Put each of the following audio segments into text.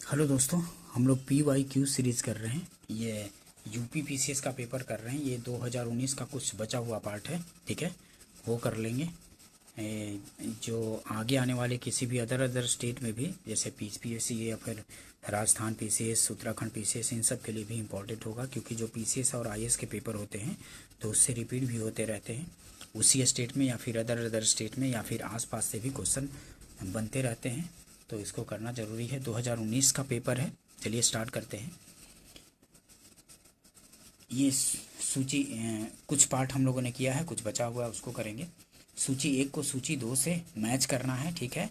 Hello दोस्तों, हम लोग PYQ सीरीज़ कर रहे हैं। ये यूपी PCS का पेपर कर रहे हैं। ये 2019 का कुछ बचा हुआ पार्ट है, ठीक है, वो कर लेंगे। जो आगे आने वाले किसी भी अदर स्टेट में भी, जैसे PSC या फिर राजस्थान PCS, उत्तराखंड PCS, इन सब के लिए भी इम्पोर्टेंट होगा, क्योंकि जो PCS और IAS के पेपर होते हैं तो उससे रिपीट भी होते रहते हैं उसी स्टेट में या फिर अदर स्टेट में, या फिर आसपास से भी क्वेश्चन बनते रहते हैं, तो इसको करना ज़रूरी है। 2019 का पेपर है। चलिए स्टार्ट करते हैं। ये सूची कुछ पार्ट हम लोगों ने किया है, कुछ बचा हुआ है उसको करेंगे। सूची 1 को सूची 2 से मैच करना है, ठीक है।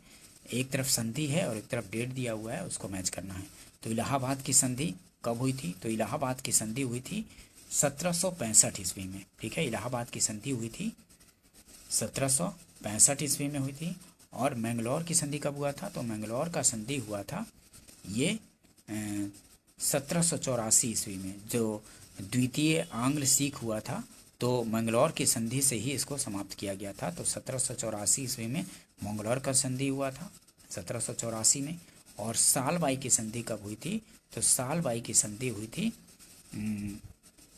एक तरफ संधि है और एक तरफ डेट दिया हुआ है, उसको मैच करना है। तो इलाहाबाद की संधि कब हुई थी? तो इलाहाबाद की संधि हुई थी 1765 ईस्वी में, ठीक है। इलाहाबाद की संधि हुई थी 1765 ईस्वी में हुई थी। और मैंगलोर की संधि कब हुआ था? तो मैंगलोर का संधि हुआ था ये 1784 ईस्वी में। जो द्वितीय आंग्ल सिख हुआ था, तो मैंगलोर की संधि से ही इसको समाप्त किया गया था। तो 1784 ईस्वी में मैंगलोर का संधि हुआ था, 1784 में। और सालबाई की संधि कब हुई थी? तो सालबाई की संधि हुई थी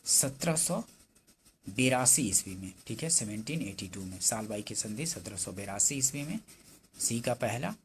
1782 ईस्वी में, ठीक है, 1782 में। सालबाई की संधि 1782 ईस्वी में, सी का पहला।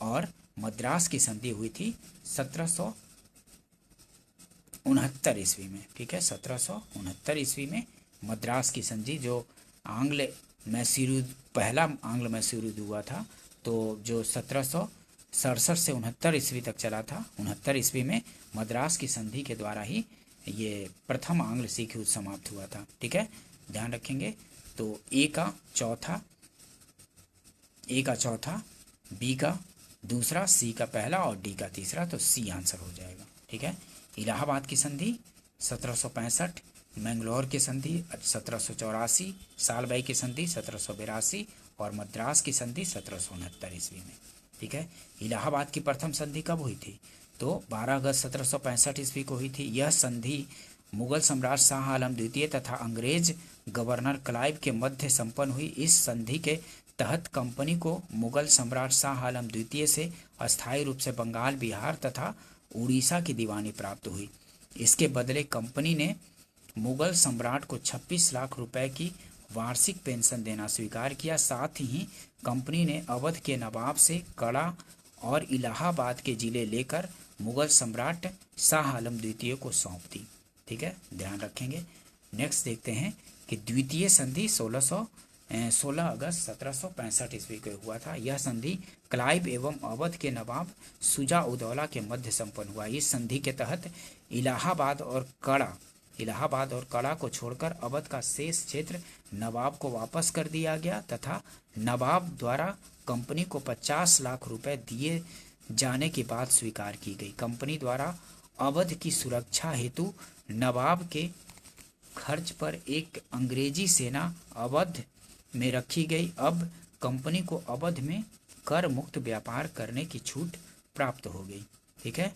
और मद्रास की संधि हुई थी 1769 ईस्वी में, ठीक है, 1769 ईस्वी में मद्रास की संधि, जो आंग्ल मैसूर पहला आंग्ल मैसूर युद्ध हुआ था, तो जो 1767 से 69 ईस्वी तक चला था, 69 ईस्वी में मद्रास की संधि के द्वारा ही ये प्रथम आंग्ल सिख युद्ध समाप्त हुआ था, ठीक है, ध्यान रखेंगे। तो ए का चौथा, बी का दूसरा, सी का पहला और डी का तीसरा, तो सी आंसर हो जाएगा, ठीक है। इलाहाबाद की संधि 1765, मैंगलोर की संधि 1784, सालबाई की संधि 1782 और मद्रास की संधि 1769 ईस्वी में, ठीक है। इलाहाबाद की प्रथम संधि कब हुई थी? तो 12 अगस्त 1765 ईस्वी को हुई थी। यह संधि मुगल सम्राट शाह आलम द्वितीय तथा अंग्रेज गवर्नर क्लाइव के मध्य संपन्न हुई। इस संधि के तहत कंपनी को मुगल सम्राट शाह आलम द्वितीय से अस्थायी रूप से बंगाल, बिहार तथा उड़ीसा की दीवानी प्राप्त हुई। इसके बदले कंपनी ने मुगल सम्राट को 26 लाख रुपए की वार्षिक पेंशन देना स्वीकार किया। साथ ही कंपनी ने अवध के नवाब से कड़ा और इलाहाबाद के जिले लेकर मुगल सम्राट शाह आलम द्वितीय को सौंप दी, ठीक है, ध्यान रखेंगे। नेक्स्ट देखते हैं कि द्वितीय संधि 16 अगस्त 1765 ईस्वी को हुआ था। यह संधि क्लाइव एवं अवध के नवाब शुजा उदौला के मध्य संपन्न हुआ। इस संधि के तहत इलाहाबाद और कड़ा को छोड़कर अवध का शेष क्षेत्र नवाब को वापस कर दिया गया तथा नवाब द्वारा कंपनी को 50 लाख रुपए दिए जाने की बात स्वीकार की गई। कंपनी द्वारा अवध की सुरक्षा हेतु नवाब के खर्च पर एक अंग्रेजी सेना अवध में रखी गई। अब कंपनी को अवध में कर मुक्त व्यापार करने की छूट प्राप्त हो गई, ठीक है।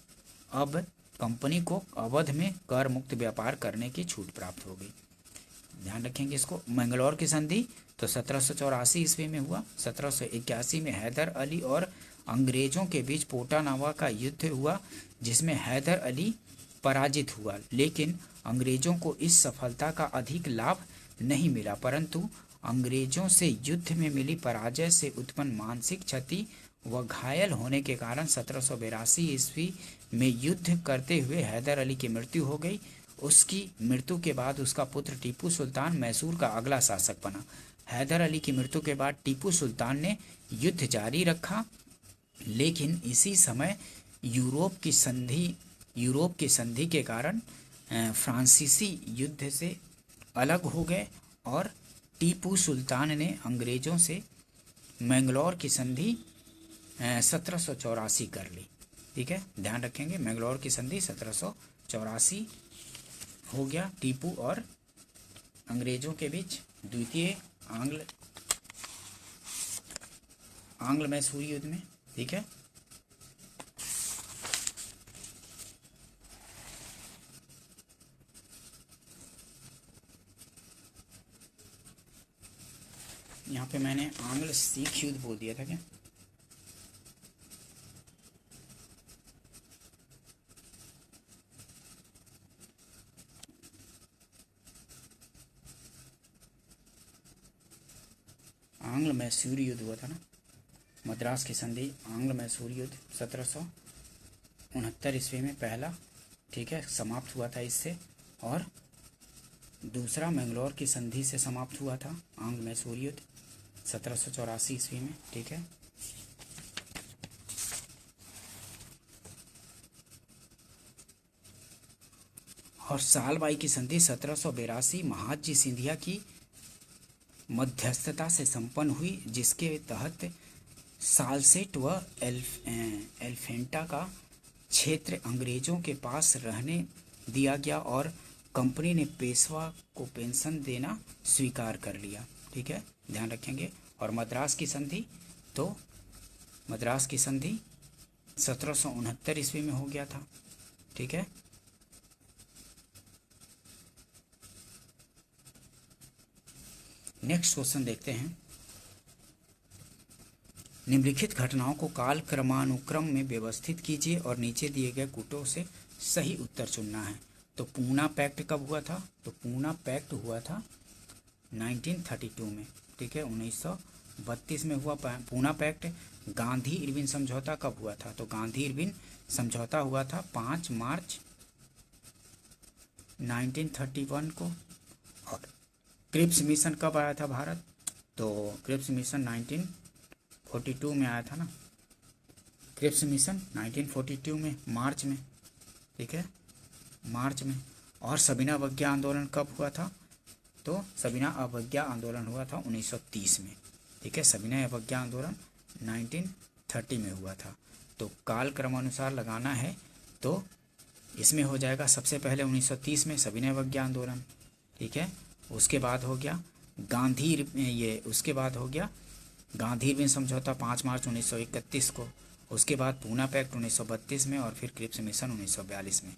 अब कंपनी को अवध में कर मुक्त व्यापार करने की छूट प्राप्त हो गई, ध्यान रखेंगे इसको। मैंगलोर की संधि तो 1784 ईस्वी में हुआ। 1781 में हैदर अली और अंग्रेजों के बीच पोटानावा का युद्ध हुआ, जिसमें हैदर अली पराजित हुआ, लेकिन अंग्रेजों को इस सफलता का अधिक लाभ नहीं मिला, परंतु अंग्रेजों से युद्ध में मिली पराजय से उत्पन्न मानसिक क्षति व घायल होने के कारण 1782 ईस्वी में युद्ध करते हुए हैदर अली की मृत्यु हो गई। उसकी मृत्यु के बाद उसका पुत्र टीपू सुल्तान मैसूर का अगला शासक बना। हैदर अली की मृत्यु के बाद टीपू सुल्तान ने युद्ध जारी रखा, लेकिन इसी समय यूरोप की संधि के कारण फ्रांसीसी युद्ध से अलग हो गए और टीपू सुल्तान ने अंग्रेजों से मैंगलोर की संधि 1784 कर ली, ठीक है, ध्यान रखेंगे। मैंगलोर की संधि 1784 हो गया टीपू और अंग्रेजों के बीच द्वितीय आंग्ल मैसूर युद्ध में, ठीक है। यहाँ पे मैंने आंग्ल सिख युद्ध बोल दिया था क्या? आंग्ल मैसूर युद्ध हुआ था ना, मद्रास की संधि, आंग्ल मैसूर युद्ध 1769 ईस्वी में पहला, ठीक है, समाप्त हुआ था इससे। और दूसरा मैंगलोर की संधि से समाप्त हुआ था आंग्ल मैसूर युद्ध 1784 ईस्वी में, ठीक है। और सालबाई की संधि 1782 महादजी सिंधिया की मध्यस्थता से संपन्न हुई, जिसके तहत सालसेट व एल्फेंटा का क्षेत्र अंग्रेजों के पास रहने दिया गया और कंपनी ने पेशवा को पेंशन देना स्वीकार कर लिया, ठीक है, ध्यान रखेंगे। और मद्रास की संधि, तो मद्रास की संधि 1769 ईस्वी में हो गया था, ठीक है। नेक्स्ट क्वेश्चन देखते हैं। निम्नलिखित घटनाओं को काल क्रमानुक्रम में व्यवस्थित कीजिए और नीचे दिए गए कूटों से सही उत्तर चुनना है। तो पूना पैक्ट कब हुआ था? तो पूना पैक्ट हुआ था 1932 में, ठीक है, 1932 में हुआ पूना पैक्ट। गांधी इरविन समझौता कब हुआ था? तो गांधी इरविन समझौता हुआ था 5 मार्च 1931 को। और क्रिप्स मिशन कब आया था भारत? तो क्रिप्स मिशन 1942 में आया था ना, क्रिप्स मिशन 1942 में, मार्च में, ठीक है, मार्च में। और सविनय अवज्ञा आंदोलन कब हुआ था? तो सविनय अवज्ञा आंदोलन हुआ था 1930 में, ठीक है, सविनय अवज्ञा आंदोलन 1930 में हुआ था। तो काल क्रमानुसार लगाना है, तो इसमें हो जाएगा सबसे पहले 1930 में सविनय अवज्ञा आंदोलन, ठीक है, उसके बाद हो गया उसके बाद हो गया गांधी इरविन समझौता 5 मार्च 1931 को, उसके बाद पूना पैक्ट 1932 में, और फिर क्रिप्स मिशन 1942 में।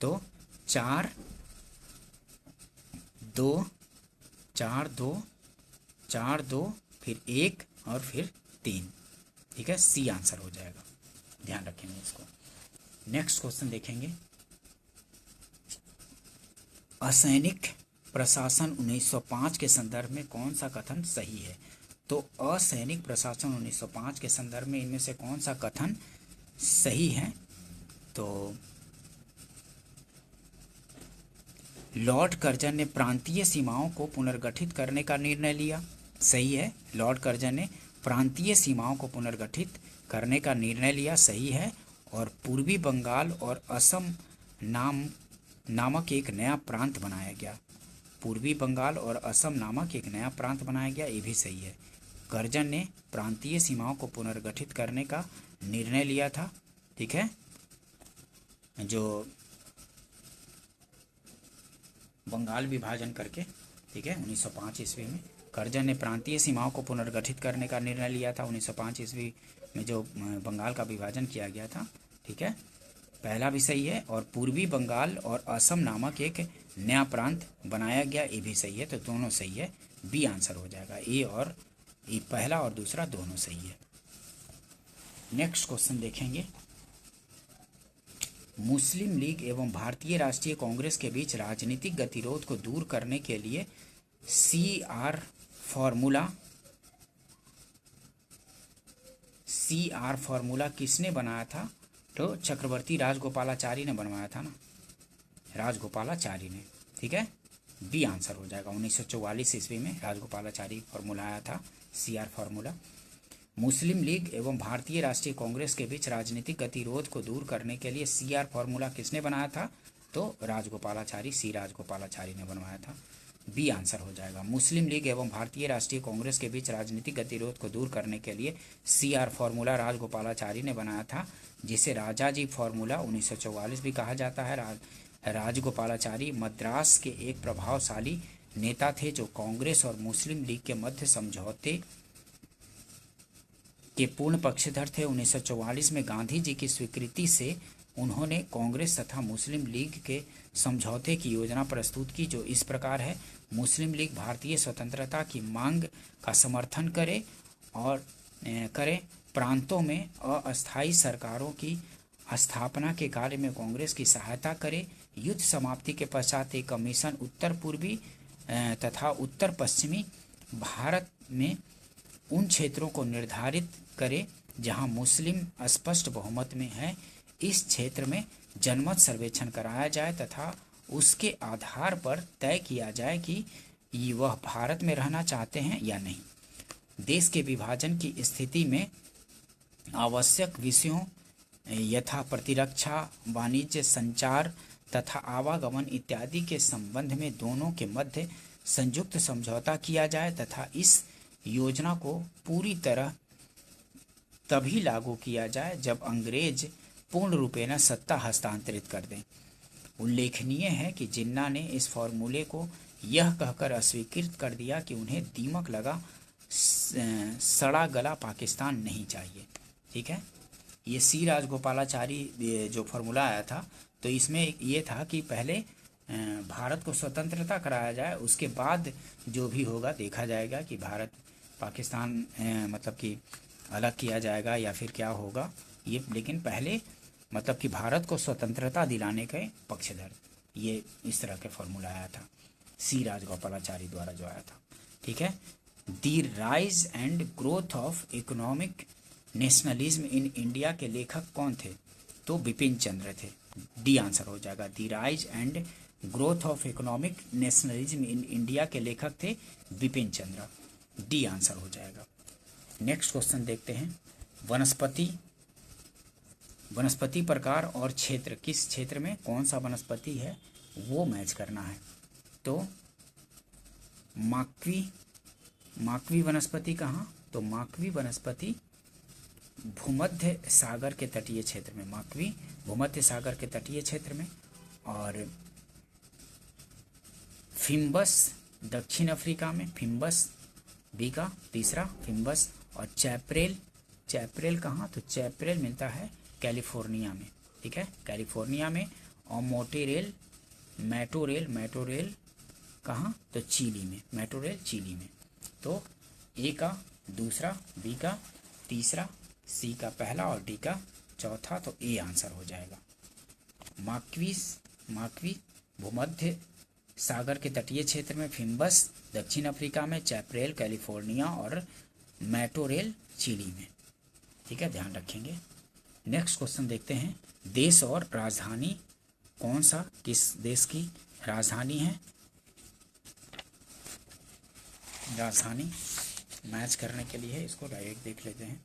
तो 4-2 फिर 1 और फिर 3, ठीक है, सी आंसर हो जाएगा, ध्यान रखेंगे इसको। नेक्स्ट क्वेश्चन देखेंगे। असैनिक प्रशासन 1905 के संदर्भ में कौन सा कथन सही है? तो असैनिक प्रशासन 1905 के संदर्भ में इनमें से कौन सा कथन सही है? तो लॉर्ड कर्जन ने प्रांतीय सीमाओं को पुनर्गठित करने का निर्णय लिया, सही है। लॉर्ड कर्जन ने प्रांतीय सीमाओं को पुनर्गठित करने का निर्णय लिया, सही है। और पूर्वी बंगाल और असम नामक एक नया प्रांत बनाया गया, पूर्वी बंगाल और असम नामक एक नया प्रांत बनाया गया, ये भी सही है। कर्जन ने प्रांतीय सीमाओं को पुनर्गठित करने का निर्णय लिया था, ठीक है, जो बंगाल विभाजन करके, ठीक है, 1905 ईस्वी में कर्जन ने प्रांतीय सीमाओं को पुनर्गठित करने का निर्णय लिया था 1905 ईस्वी में, जो बंगाल का विभाजन किया गया था, ठीक है, पहला भी सही है। और पूर्वी बंगाल और असम नामक एक नया प्रांत बनाया गया, ये भी सही है। तो दोनों सही है, बी आंसर हो जाएगा। ए पहला और दूसरा दोनों सही है। नेक्स्ट क्वेश्चन देखेंगे। मुस्लिम लीग एवं भारतीय राष्ट्रीय कांग्रेस के बीच राजनीतिक गतिरोध को दूर करने के लिए CR फॉर्मूला किसने बनाया था? तो चक्रवर्ती राजगोपालाचारी ने बनवाया था ना, राजगोपालाचारी ने, ठीक है, बी आंसर हो जाएगा। 1944 ईस्वी में राजगोपालाचारी फॉर्मूला आया था, CR फॉर्मूला। मुस्लिम लीग एवं भारतीय राष्ट्रीय कांग्रेस के बीच राजनीतिक गतिरोध को दूर करने के लिए CR फॉर्मूला किसने बनाया था? तो राजगोपालाचारी, सी राजगोपालाचारी ने बनवाया था, बी आंसर हो जाएगा। मुस्लिम लीग एवं भारतीय राष्ट्रीय कांग्रेस के बीच राजनीतिक गतिरोध को दूर करने के लिए CR फॉर्मूला राजगोपालाचारी ने बनाया था, जिसे राजाजी फॉर्मूला 1944 भी कहा जाता है। राजगोपालाचारी मद्रास के एक प्रभावशाली नेता थे, जो कांग्रेस और मुस्लिम लीग के मध्य समझौते के पूर्ण पक्षधर थे। 1944 में गांधी जी की स्वीकृति से उन्होंने कांग्रेस तथा मुस्लिम लीग के समझौते की योजना प्रस्तुत की, जो इस प्रकार है। मुस्लिम लीग भारतीय स्वतंत्रता की मांग का समर्थन करे, प्रांतों में अस्थायी सरकारों की स्थापना के कार्य में कांग्रेस की सहायता करे, युद्ध समाप्ति के पश्चात एक कमीशन उत्तर पूर्वी तथा उत्तर पश्चिमी भारत में उन क्षेत्रों को निर्धारित करे जहां मुस्लिम स्पष्ट बहुमत में है। इस क्षेत्र में जनमत सर्वेक्षण कराया जाए तथा उसके आधार पर तय किया जाए कि वह भारत में रहना चाहते हैं या नहीं। देश के विभाजन की स्थिति में आवश्यक विषयों यथा प्रतिरक्षा, वाणिज्य, संचार तथा आवागमन इत्यादि के संबंध में दोनों के मध्य संयुक्त समझौता किया जाए तथा इस योजना को पूरी तरह तभी लागू किया जाए जब अंग्रेज पूर्ण रूपेण सत्ता हस्तांतरित कर दें। उल्लेखनीय है कि जिन्ना ने इस फॉर्मूले को यह कहकर अस्वीकृत कर दिया कि उन्हें दीमक लगा सड़ा गला पाकिस्तान नहीं चाहिए। ठीक है, ये सी राजगोपालाचारी जो फॉर्मूला आया था, तो इसमें ये था कि पहले भारत को स्वतंत्रता कराया जाए, उसके बाद जो भी होगा देखा जाएगा कि भारत पाकिस्तान मतलब कि अलग किया जाएगा या फिर क्या होगा ये, लेकिन पहले मतलब कि भारत को स्वतंत्रता दिलाने के पक्षधर, ये इस तरह के फॉर्मूला आया था सी राजगोपालाचारी द्वारा जो आया था। ठीक है, the rise and growth of economic nationalism in India के लेखक कौन थे? तो बिपिन चंद्र थे। डी आंसर हो जाएगा। The rise and growth of economic nationalism in India के लेखक थे बिपिन चंद्र। डी आंसर हो जाएगा। नेक्स्ट क्वेश्चन देखते हैं। वनस्पति प्रकार और क्षेत्र, किस क्षेत्र में कौन सा वनस्पति है वो मैच करना है। तो माकवी वनस्पति कहाँ? तो माकवी वनस्पति भूमध्य सागर के तटीय क्षेत्र में, माकवी भूमध्य सागर के तटीय क्षेत्र में, और फिम्बस दक्षिण अफ्रीका में, फिम्बस बी का तीसरा फिम्बस, और चैपरेल कहाँ? तो चैपरेल मिलता है कैलिफोर्निया में। ठीक है, कैलिफोर्निया में। और मैटोरेल कहाँ? तो चिली में, मैटोरेल चिली में। तो ए का दूसरा, बी का तीसरा, सी का पहला और डी का चौथा, तो ए आंसर हो जाएगा। माकवी भूमध्य सागर के तटीय क्षेत्र में, फिम्बस दक्षिण अफ्रीका में, चैपरेल कैलिफोर्निया और मैटोरेल चिली में। ठीक है, ध्यान रखेंगे। नेक्स्ट क्वेश्चन देखते हैं। देश और राजधानी कौन सा किस देश की राजधानी है? राजधानी मैच करने के लिए इसको डायरेक्ट देख लेते हैं।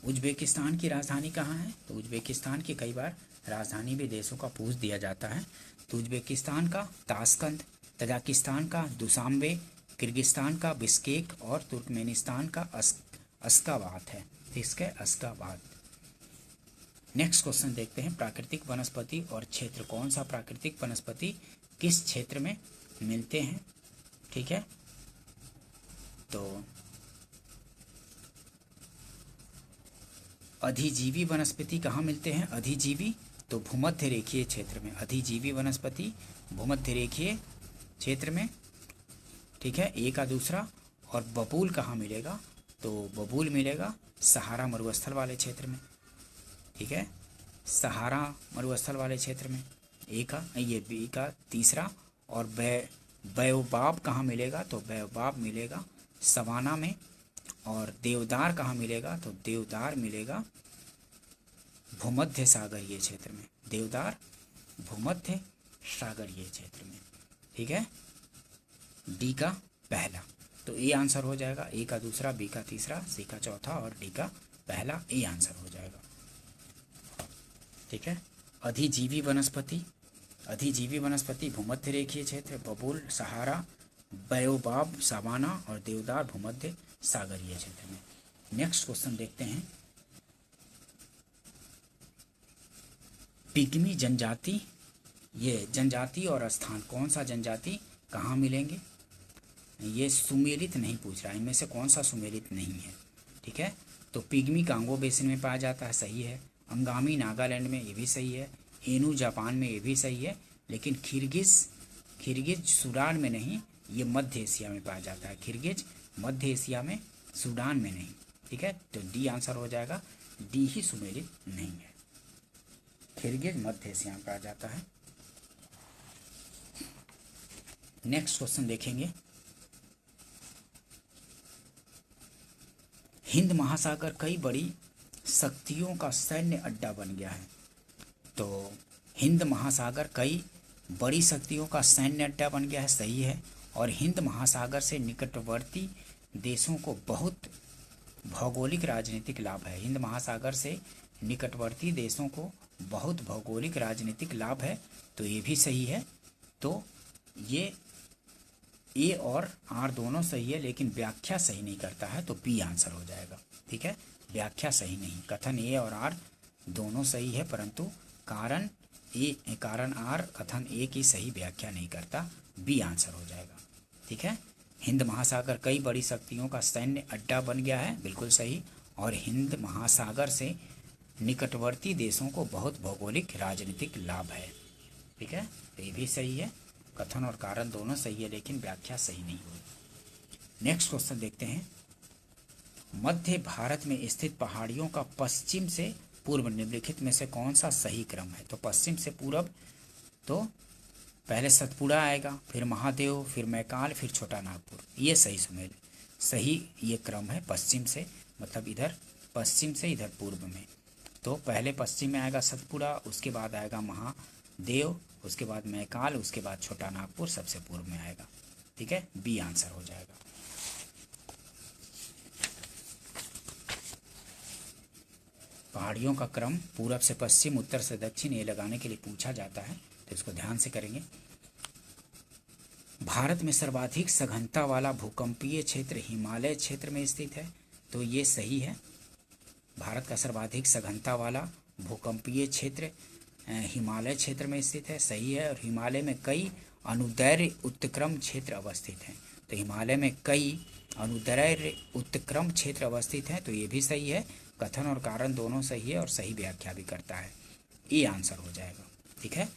उज्बेकिस्तान की राजधानी कहाँ है? तो उज्बेकिस्तान की कई बार राजधानी भी देशों का पूछ दिया जाता है। तो उज्बेकिस्तान का ताशकंद, तजाकिस्तान का दुशांबे, किर्गिस्तान का बिश्केक और तुर्कमेनिस्तान का अश्गाबाद है। इसके अश्गाबाद। नेक्स्ट क्वेश्चन देखते हैं। प्राकृतिक वनस्पति और क्षेत्र, कौन सा प्राकृतिक वनस्पति किस क्षेत्र में मिलते हैं? ठीक है, तो अधिजीवी वनस्पति कहाँ मिलते हैं? अधिजीवी तो भूमध्य रेखीय क्षेत्र में, अधिजीवी वनस्पति भूमध्य रेखीय क्षेत्र में। ठीक है, ए का दूसरा। और बबूल कहाँ मिलेगा? तो बबूल मिलेगा सहारा मरुस्थल वाले क्षेत्र में। ठीक है, सहारा मरुस्थल वाले क्षेत्र में। ए का, ये बी का तीसरा। और बायोबाब कहाँ मिलेगा? तो बायोबाब मिलेगा सवाना में। और देवदार कहाँ मिलेगा? तो देवदार मिलेगा भूमध्य सागरीय क्षेत्र में, देवदार भूमध्य सागरीय क्षेत्र में। ठीक है, डी का पहला, तो ए आंसर हो जाएगा। ए का दूसरा, बी का तीसरा, सी का चौथा और डी का पहला, ए आंसर हो जाएगा। ठीक है, अधिजीवी वनस्पति भूमध्य रेखीय क्षेत्र, बबूल सहारा, बायोबाब सावाना और देवदार भूमध्य सागरीय क्षेत्र में। नेक्स्ट क्वेश्चन देखते हैं। पिग्मी जनजाति, ये जनजाति और स्थान, कौन सा जनजाति कहाँ मिलेंगे? ये सुमेलित नहीं पूछ रहा है, इनमें से कौन सा सुमेलित नहीं है। ठीक है, तो पिग्मी कांगो बेसिन में पाया जाता है, सही है। अंगामी नागालैंड में, ये भी सही है। एनू जापान में, ये भी सही है। लेकिन खिरगिज सूडान में नहीं, ये मध्य एशिया में पाया जाता है। खिरगिज मध्य एशिया में, सूडान में नहीं। ठीक है, तो डी आंसर हो जाएगा। डी ही सुमेलित नहीं है, खिरगिज मध्य एशिया में पाया जाता है। नेक्स्ट क्वेश्चन देखेंगे। हिंद महासागर कई बड़ी शक्तियों का सैन्य अड्डा बन गया है। तो हिंद महासागर कई बड़ी शक्तियों का सैन्य अड्डा बन गया है, सही है। और हिंद महासागर से निकटवर्ती देशों को बहुत भौगोलिक राजनीतिक लाभ है। हिंद महासागर से निकटवर्ती देशों को बहुत भौगोलिक राजनीतिक लाभ है, तो ये भी सही है। तो ये ए और आर दोनों सही है, लेकिन व्याख्या सही नहीं करता है, तो बी आंसर हो जाएगा। ठीक है, व्याख्या सही नहीं। कथन ए और आर दोनों सही है, परंतु कारण आर कथन ए की सही व्याख्या नहीं करता, बी आंसर हो जाएगा। ठीक है, हिंद महासागर कई बड़ी शक्तियों का सैन्य अड्डा बन गया है, बिल्कुल सही। और हिंद महासागर से निकटवर्ती देशों को बहुत भौगोलिक राजनीतिक लाभ है। ठीक है, तो ये भी सही है। कथन और कारण दोनों सही है, लेकिन व्याख्या सही नहीं हुई। नेक्स्ट क्वेश्चन देखते हैं। मध्य भारत में स्थित पहाड़ियों का पश्चिम से पूर्व निम्नलिखित में से कौन सा सही क्रम है? तो पश्चिम से पूर्व तो पहले सतपुड़ा आएगा, फिर महादेव, फिर मैकाल, फिर छोटा नागपुर। ये सही सुमेल, सही ये क्रम है। पश्चिम से मतलब इधर पश्चिम से इधर पूर्व में। तो पहले पश्चिम में आएगा सतपुड़ा, उसके बाद आएगा महादेव, उसके बाद मैकाल, उसके बाद छोटा नागपुर सबसे पूर्व में आएगा। ठीक है, बी आंसर हो जाएगा। पहाड़ियों का क्रम पूरब से पश्चिम, उत्तर से दक्षिण, ये लगाने के लिए पूछा जाता है, तो इसको ध्यान से करेंगे। भारत में सर्वाधिक सघनता वाला भूकंपीय क्षेत्र हिमालय क्षेत्र में स्थित है, तो ये सही है। भारत का सर्वाधिक सघनता वाला भूकंपीय क्षेत्र हिमालय क्षेत्र में स्थित है, सही है। और हिमालय में कई अनुदैर्य उत्क्रम क्षेत्र अवस्थित हैं, तो हिमालय में कई अनुदैर्य उत्क्रम क्षेत्र अवस्थित हैं, तो ये भी सही है। कथन और कारण दोनों सही है और सही व्याख्या भी करता है, ये आंसर हो जाएगा। ठीक है,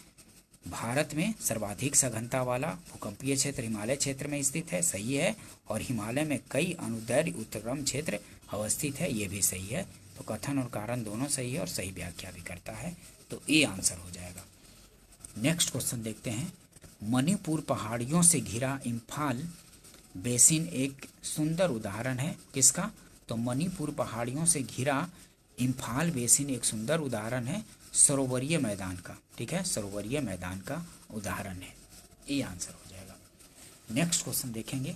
भारत में सर्वाधिक सघनता वाला भूकंपीय क्षेत्र हिमालय क्षेत्र में स्थित है, सही है। और हिमालय में कई अनुदैर्य उत्क्रम क्षेत्र अवस्थित है, ये भी सही है। तो कथन और कारण दोनों सही है और सही व्याख्या भी करता है, तो ए आंसर हो जाएगा। नेक्स्ट क्वेश्चन देखते हैं। मणिपुर पहाड़ियों से घिरा इम्फाल बेसिन एक सुंदर उदाहरण है, किसका? तो मणिपुर पहाड़ियों से घिरा इम्फाल बेसिन एक सुंदर उदाहरण है सरोवरीय मैदान का। ठीक है, सरोवरीय मैदान का उदाहरण है, ये आंसर हो जाएगा। नेक्स्ट क्वेश्चन देखेंगे।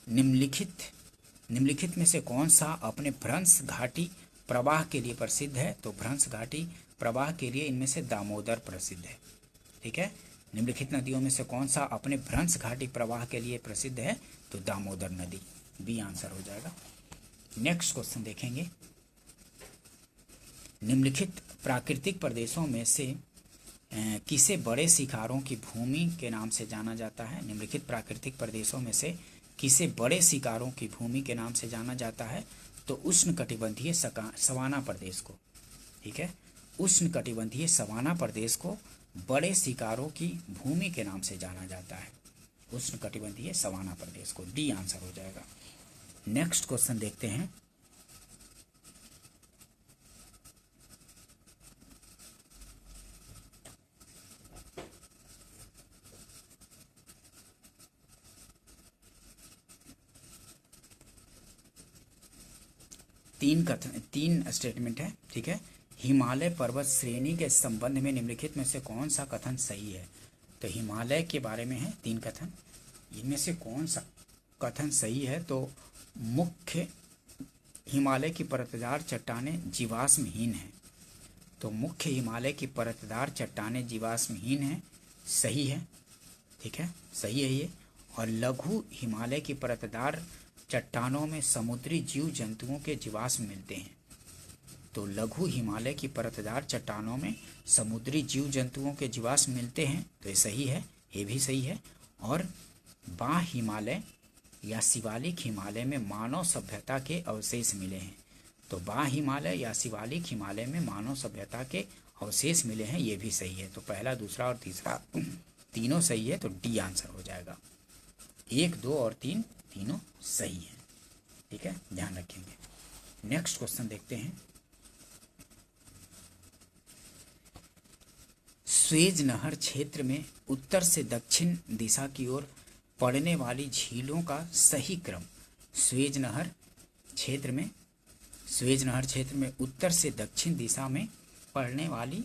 निम्नलिखित में से कौन सा अपने भ्रंश घाटी प्रवाह के लिए प्रसिद्ध है? तो भ्रंश घाटी प्रवाह के लिए इनमें से दामोदर प्रसिद्ध है। ठीक है, निम्नलिखित नदियों में से कौन सा अपने भ्रंश घाटी प्रवाह के लिए प्रसिद्ध है? तो दामोदर नदी, बी आंसर हो जाएगा। नेक्स्ट क्वेश्चन देखेंगे। निम्नलिखित प्राकृतिक प्रदेशों में से किसे बड़े शिकारों की भूमि के नाम से जाना जाता है? निम्नलिखित प्राकृतिक प्रदेशों में से किसे बड़े शिकारों की भूमि के नाम से जाना जाता है? तो उष्णकटिबंधीय सवाना प्रदेश को। ठीक है, उष्णकटिबंधीय सवाना प्रदेश को बड़े शिकारों की भूमि के नाम से जाना जाता है, उष्णकटिबंधीय सवाना प्रदेश को, डी आंसर हो जाएगा। नेक्स्ट क्वेश्चन देखते हैं। तीन स्टेटमेंट है। ठीक है, हिमालय पर्वत श्रेणी के संबंध में निम्नलिखित में से कौन सा कथन सही है? तो हिमालय के बारे में है 3 कथन, इनमें से कौन सा कथन सही है? तो मुख्य हिमालय की परतदार चट्टानें जीवाश्महीन हैं, तो मुख्य हिमालय की परतदार चट्टानें जीवाश्महीन हैं, सही है। ठीक है, सही है ये। और लघु हिमालय की परतदार चट्टानों में समुद्री जीव जंतुओं के जीवाश्म मिलते हैं, तो लघु हिमालय की परतदार चट्टानों में समुद्री जीव जंतुओं के जीवाश्म मिलते हैं, तो ये सही है, ये भी सही है। और बाह्य हिमालय या शिवालिक हिमालय में मानव सभ्यता के अवशेष मिले हैं, तो बाह्य हिमालय या शिवालिक हिमालय में मानव सभ्यता के अवशेष मिले हैं, ये भी सही है। तो पहला, दूसरा और तीसरा तीनों सही है, तो डी आंसर हो जाएगा। 1, 2 और 3 तीनों सही है। ठीक है, ध्यान रखेंगे। नेक्स्ट क्वेश्चन देखते हैं। स्वेज नहर क्षेत्र में उत्तर से दक्षिण दिशा की ओर पड़ने वाली झीलों का सही क्रम स्वेज नहर क्षेत्र में, स्वेज नहर क्षेत्र में उत्तर से दक्षिण दिशा में पड़ने वाली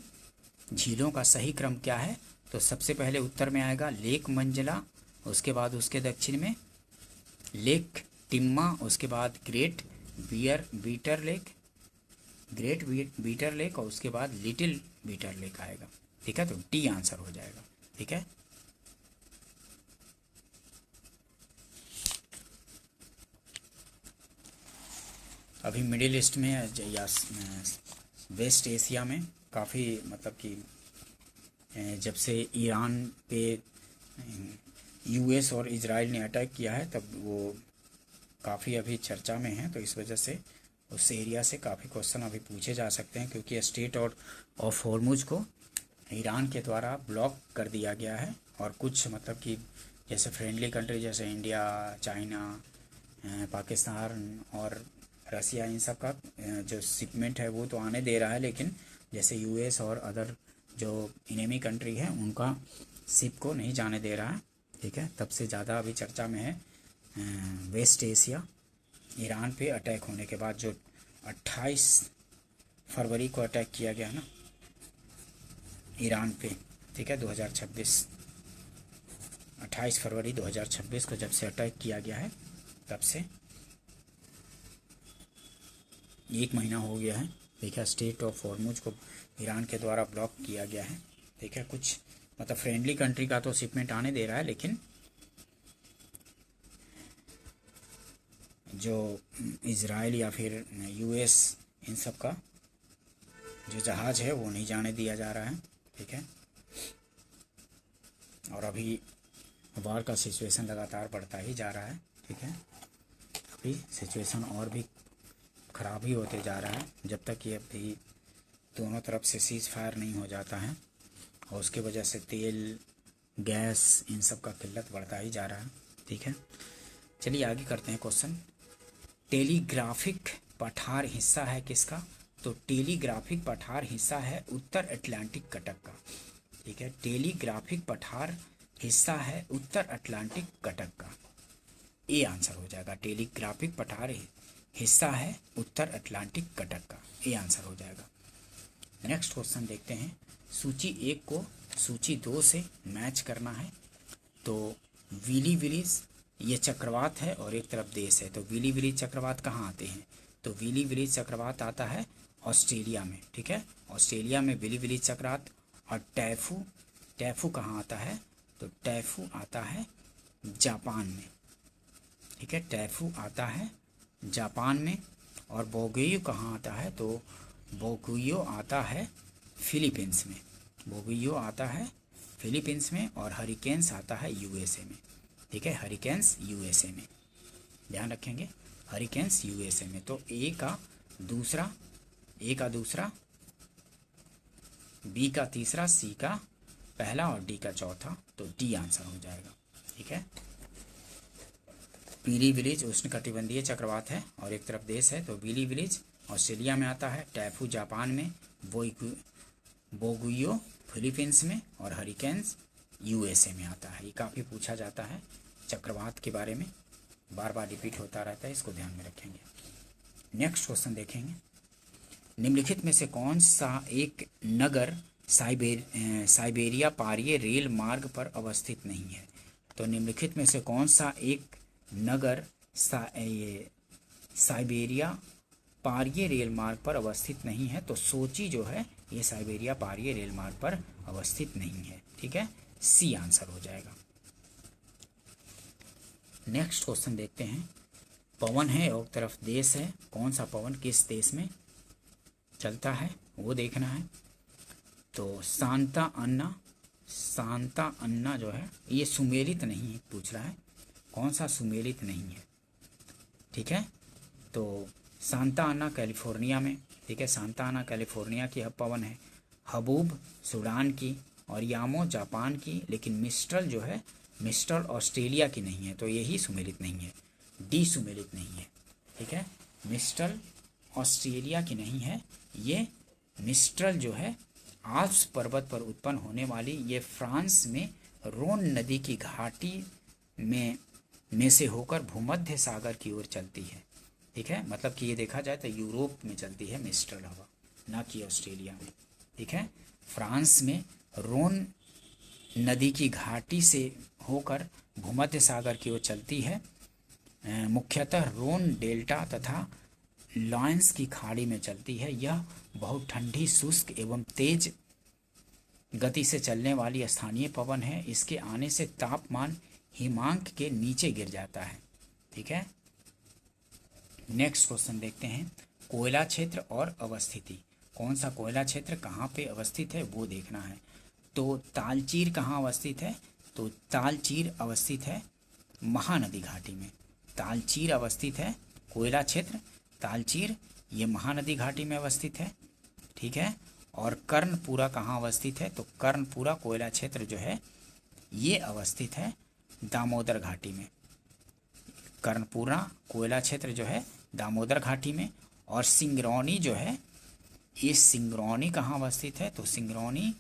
झीलों का सही क्रम क्या है? तो सबसे पहले उत्तर में आएगा लेक मंजला, उसके बाद उसके दक्षिण में लेक टिम्मा, उसके बाद ग्रेट बीटर लेक और उसके बाद लिटिल बीटर लेक आएगा। ठीक है, तो डी आंसर हो जाएगा। ठीक है, अभी मिडिल ईस्ट में या वेस्ट एशिया में काफ़ी मतलब कि जब से ईरान पे यूएस और इजराइल ने अटैक किया है तब वो काफ़ी अभी चर्चा में है, तो इस वजह से उस एरिया से काफ़ी क्वेश्चन अभी पूछे जा सकते हैं, क्योंकि स्टेट और ऑफ हॉर्मुज को ईरान के द्वारा ब्लॉक कर दिया गया है। और कुछ मतलब कि जैसे फ्रेंडली कंट्री जैसे इंडिया, चाइना, पाकिस्तान और रसिया, इन सब का जो शिपमेंट है वो तो आने दे रहा है, लेकिन जैसे यूएस और अदर जो इनेमी कंट्री है उनका शिप को नहीं जाने दे रहा है। ठीक है, तब से ज़्यादा अभी चर्चा में है वेस्ट एशिया। ईरान पे अटैक होने के बाद जो 28 फरवरी को अटैक किया गया ना ईरान पे, ठीक है, 2026 28 फरवरी 2026 को जब से अटैक किया गया है तब से 1 महीना हो गया है। ठीक है, स्टेट ऑफ हॉर्मुज को ईरान के द्वारा ब्लॉक किया गया है। ठीक है, कुछ मतलब फ्रेंडली कंट्री का तो शिपमेंट आने दे रहा है, लेकिन जो इजराइल या फिर यूएस इन सब का जो जहाज़ है वो नहीं जाने दिया जा रहा है। ठीक है, और अभी वार का सिचुएशन लगातार बढ़ता ही जा रहा है। ठीक है, अभी सिचुएशन और भी ख़राब ही होते जा रहा है जब तक ये अभी दोनों तरफ से सीज़ फायर नहीं हो जाता है, और उसके वजह से तेल, गैस, इन सब का किल्लत बढ़ता ही जा रहा है। ठीक है, चलिए आगे करते हैं क्वेश्चन। टेलीग्राफिक पठार हिस्सा है किसका? तो टेलीग्राफिक पठार हिस्सा है उत्तर अटलांटिक कटक का। ठीक है, टेलीग्राफिक पठार हिस्सा है उत्तर अटलांटिक कटक का। ए आंसर हो जाएगा। टेलीग्राफिक पठार हिस्सा है उत्तर अटलांटिक कटक का। ए आंसर हो जाएगा। नेक्स्ट क्वेश्चन देखते हैं। सूची 1 को सूची 2 से मैच करना है। तो विली विलीज ये चक्रवात है और एक तरफ देश है, तो विली विलीज चक्रवात कहाँ आते हैं? तो विली विलीज चक्रवात आता है ऑस्ट्रेलिया में। ठीक है, ऑस्ट्रेलिया में विली विलीज चक्रवात। और टैफू कहाँ आता है? तो टैफू आता है जापान में। ठीक है, टैफू आता है जापान में। और बोगुयो कहाँ आता है? तो बोगुयो आता है फिलीपींस में। बोगुयो आता है फिलीपींस में। और हरिकेन्स आता है यूएसए में। ठीक है, हरिकेन्स यूएसए में, ध्यान रखेंगे, हरिकेन्स यूएसए में। तो ए का दूसरा, बी का तीसरा, सी का पहला और डी का चौथा, तो डी आंसर हो जाएगा। ठीक है, विली विलीज उष्णकटिबंधीय चक्रवात है और एक तरफ देश है, तो विली विलीज ऑस्ट्रेलिया में आता है, टैफू जापान में, बोगुयो फिलीपींस में और हरिकेन्स यूएसए में आता है। ये काफ़ी पूछा जाता है चक्रवात के बारे में, बार बार रिपीट होता रहता है, इसको ध्यान में रखेंगे। नेक्स्ट क्वेश्चन देखेंगे। निम्नलिखित में से कौन सा एक नगर साइबेरिया पारिय रेल मार्ग पर अवस्थित नहीं है? तो निम्नलिखित में से कौन सा एक नगर साइबेरिया पारिय रेल मार्ग पर अवस्थित नहीं है? तो सोची जो है ये साइबेरिया पारिय रेल मार्ग पर अवस्थित नहीं है। ठीक है, सी आंसर हो जाएगा। नेक्स्ट क्वेश्चन देखते हैं। पवन है और तरफ देश है, कौन सा पवन किस देश में चलता है वो देखना है। तो सांता अन्ना जो है ये सुमेलित नहीं है, पूछ रहा है कौन सा सुमेलित नहीं है। ठीक है, तो सांता अन्ना कैलिफोर्निया में। ठीक है, सांता अन्ना कैलिफोर्निया की पवन है। हबूब सूडान की और यामो जापान की, लेकिन मिस्ट्रल जो है मिस्ट्रल ऑस्ट्रेलिया की नहीं है, तो यही सुमेलित नहीं है, डी सुमेलित नहीं है। ठीक है, मिस्ट्रल ऑस्ट्रेलिया की नहीं है, ये मिस्ट्रल जो है आल्प्स पर्वत पर उत्पन्न होने वाली, ये फ्रांस में रोन नदी की घाटी में में से होकर भूमध्य सागर की ओर चलती है। ठीक है, मतलब कि ये देखा जाए तो यूरोप में चलती है मिस्ट्रल हवा, ना कि ऑस्ट्रेलिया में। ठीक है, फ्रांस में रोन नदी की घाटी से होकर भूमध्य सागर की ओर चलती है। मुख्यतः रोन डेल्टा तथा लॉयंस की खाड़ी में चलती है। यह बहुत ठंडी, शुष्क एवं तेज गति से चलने वाली स्थानीय पवन है। इसके आने से तापमान हिमांक के नीचे गिर जाता है। ठीक है, नेक्स्ट क्वेश्चन देखते हैं। कोयला क्षेत्र और अवस्थिति। कौन सा कोयला क्षेत्र कहाँ पे अवस्थित है वो देखना है। तो तालचीर कहाँ अवस्थित है? तो तालचीर अवस्थित है महानदी घाटी में। तालचीर अवस्थित है कोयला क्षेत्र, तालचीर ये महानदी घाटी में अवस्थित है। ठीक है, और कर्णपुरा कहाँ अवस्थित है? तो कर्णपुरा कोयला क्षेत्र जो है ये अवस्थित है दामोदर घाटी में। कर्णपुरा कोयला क्षेत्र जो है दामोदर घाटी में। और सिंगरौनी जो है, ये सिंगरौनी कहाँ अवस्थित है? तो सिंगरौनी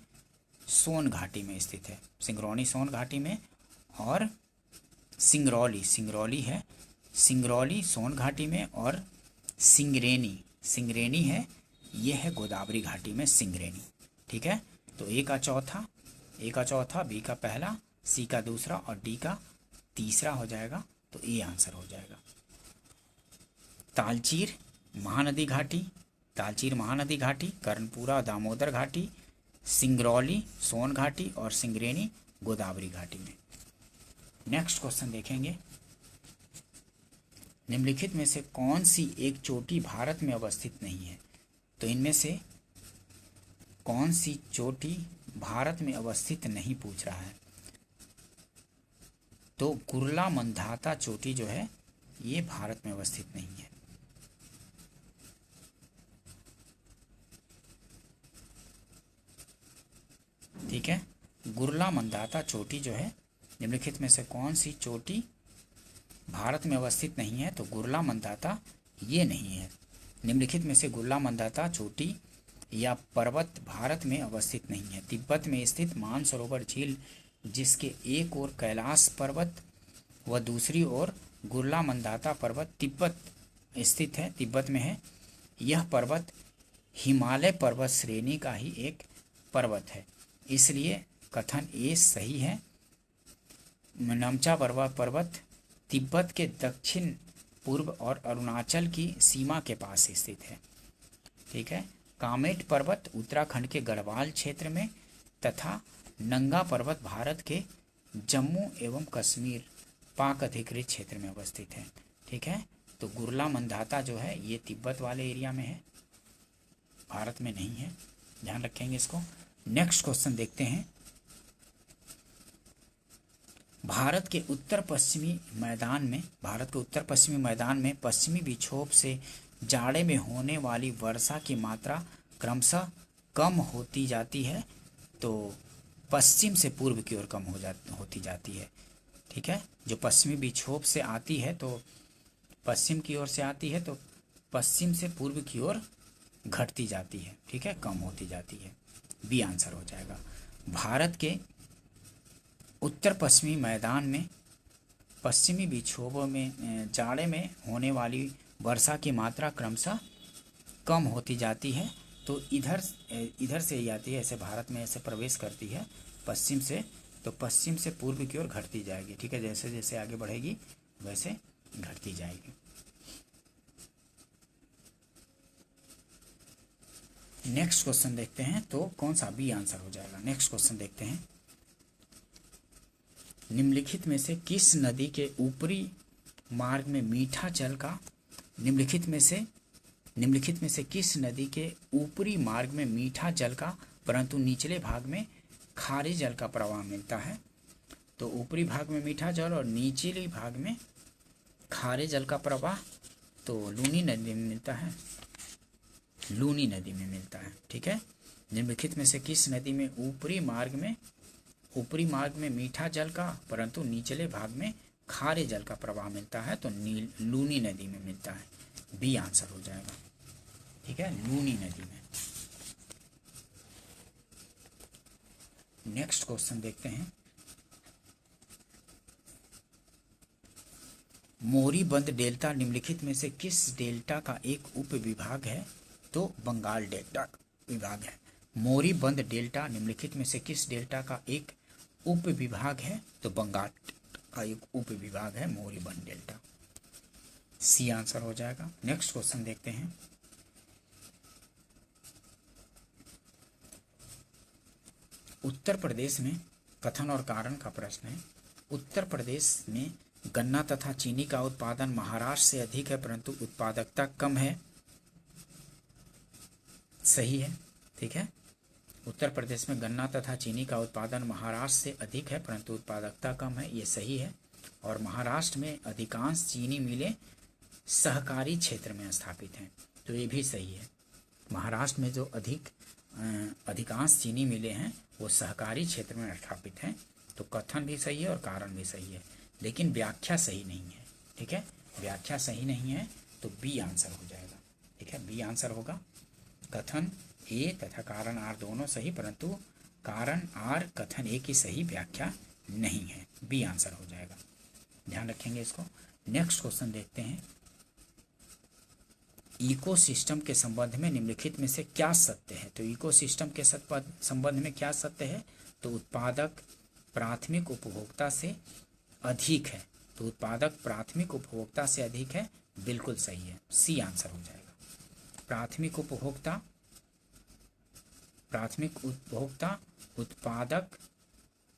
सोन घाटी में स्थित है। सिंगरौनी सोन घाटी में। और सिंगरौली है, सिंगरौली सोन घाटी में। और सिंगरेनी है, ये है गोदावरी घाटी में सिंगरेनी। ठीक है, तो ए का चौथा, बी का पहला, सी का दूसरा और डी का तीसरा हो जाएगा। तो ए आंसर हो जाएगा। तालचीर महानदी घाटी, कर्णपुरा दामोदर घाटी, सिंगरौली सोन घाटी और सिंगरेनी गोदावरी घाटी में। नेक्स्ट क्वेश्चन देखेंगे। निम्नलिखित में से कौन सी एक चोटी भारत में अवस्थित नहीं है? तो इनमें से कौन सी चोटी भारत में अवस्थित नहीं पूछ रहा है। तो कुर्ला मंधाता चोटी जो है ये भारत में अवस्थित नहीं है। ठीक है, गुरला मंदाता चोटी जो है, निम्नलिखित में से कौन सी चोटी भारत में अवस्थित नहीं है? तो गुरला मंदाता ये नहीं है। निम्नलिखित में से गुरला मंदाता चोटी या पर्वत भारत में अवस्थित नहीं है। तिब्बत में स्थित मानसरोवर झील, जिसके एक ओर कैलाश पर्वत व दूसरी ओर गुरला मंदाता पर्वत तिब्बत स्थित है, तिब्बत में है। यह पर्वत हिमालय पर्वत श्रेणी का ही एक पर्वत है, इसलिए कथन ए सही है। नमचा पर्वत तिब्बत के दक्षिण पूर्व और अरुणाचल की सीमा के पास स्थित है। ठीक है, कामेट पर्वत उत्तराखंड के गढ़वाल क्षेत्र में तथा नंगा पर्वत भारत के जम्मू एवं कश्मीर पाक अधिकृत क्षेत्र में अवस्थित है। ठीक है, तो गुरला मंदाता जो है ये तिब्बत वाले एरिया में है, भारत में नहीं है, ध्यान रखेंगे इसको। नेक्स्ट क्वेश्चन देखते हैं। भारत के उत्तर पश्चिमी मैदान में पश्चिमी विक्षोभ से जाड़े में होने वाली वर्षा की मात्रा क्रमशः कम होती जाती है। तो पश्चिम से पूर्व की ओर कम होती जाती है। ठीक है, जो पश्चिमी विक्षोभ से आती है तो पश्चिम की ओर से आती है, तो पश्चिम से पूर्व की ओर घटती जाती है। ठीक है, कम होती जाती है। बी आंसर हो जाएगा। भारत के उत्तर पश्चिमी मैदान में पश्चिमी विक्षोभों में जाड़े में होने वाली वर्षा की मात्रा क्रमशः कम होती जाती है। तो इधर से ही आती है, ऐसे भारत में ऐसे प्रवेश करती है पश्चिम से, तो पश्चिम से पूर्व की ओर घटती जाएगी। ठीक है, जैसे जैसे आगे बढ़ेगी वैसे घटती जाएगी। नेक्स्ट क्वेश्चन देखते हैं, तो कौन सा बी आंसर हो जाएगा। नेक्स्ट क्वेश्चन देखते हैं। निम्नलिखित में से किस नदी के ऊपरी मार्ग में मीठा जल का निम्नलिखित में से किस नदी के ऊपरी मार्ग में मीठा जल का परंतु निचले भाग में खारे जल का प्रवाह मिलता है? तो ऊपरी भाग में मीठा जल और निचले भाग में खारे जल का प्रवाह तो लूनी नदी में मिलता है, लूनी नदी में मिलता है। ठीक है, निम्नलिखित में से किस नदी में ऊपरी मार्ग में मीठा जल का परंतु निचले भाग में खारे जल का प्रवाह मिलता है? तो लूनी नदी में मिलता है। बी आंसर हो जाएगा। ठीक है, लूनी नदी में। नेक्स्ट क्वेश्चन देखते हैं। मोरी बंद डेल्टा निम्नलिखित में से किस डेल्टा का एक उप विभाग है? तो बंगाल डेल्टा विभाग है। मोरी बंद डेल्टा निम्नलिखित में से किस डेल्टा का एक उप विभाग है? तो बंगाल का एक उप विभाग है मोरी बंद डेल्टा। सी आंसर हो जाएगा। नेक्स्ट क्वेश्चन देखते हैं। उत्तर प्रदेश में कथन और कारण का प्रश्न है। उत्तर प्रदेश में गन्ना तथा चीनी का उत्पादन महाराष्ट्र से अधिक है परंतु उत्पादकता कम है। सही है, ठीक है। उत्तर प्रदेश में गन्ना तथा चीनी का उत्पादन महाराष्ट्र से अधिक है परंतु उत्पादकता कम है, ये सही है। और महाराष्ट्र में अधिकांश चीनी मिलें सहकारी क्षेत्र में स्थापित हैं, तो ये भी सही है। महाराष्ट्र में जो अधिकांश चीनी मिलें हैं वो सहकारी क्षेत्र में स्थापित हैं, तो कथन भी सही है और कारण भी सही है, लेकिन व्याख्या सही नहीं है, ठीक है। व्याख्या सही नहीं है तो बी आंसर हो जाएगा, ठीक है। बी आंसर होगा। कथन ए तथा कारण आर दोनों सही, परंतु कारण आर कथन ए की सही व्याख्या नहीं है। बी आंसर हो जाएगा, ध्यान रखेंगे इसको। नेक्स्ट क्वेश्चन देखते हैं। इकोसिस्टम के संबंध में निम्नलिखित में से क्या सत्य है? तो इकोसिस्टम के संबंध में क्या सत्य है? तो उत्पादक प्राथमिक उपभोक्ता से अधिक है। तो उत्पादक प्राथमिक उपभोक्ता से अधिक है, बिल्कुल सही है। सी आंसर हो जाएगा। प्राथमिक उपभोक्ता उत्पादक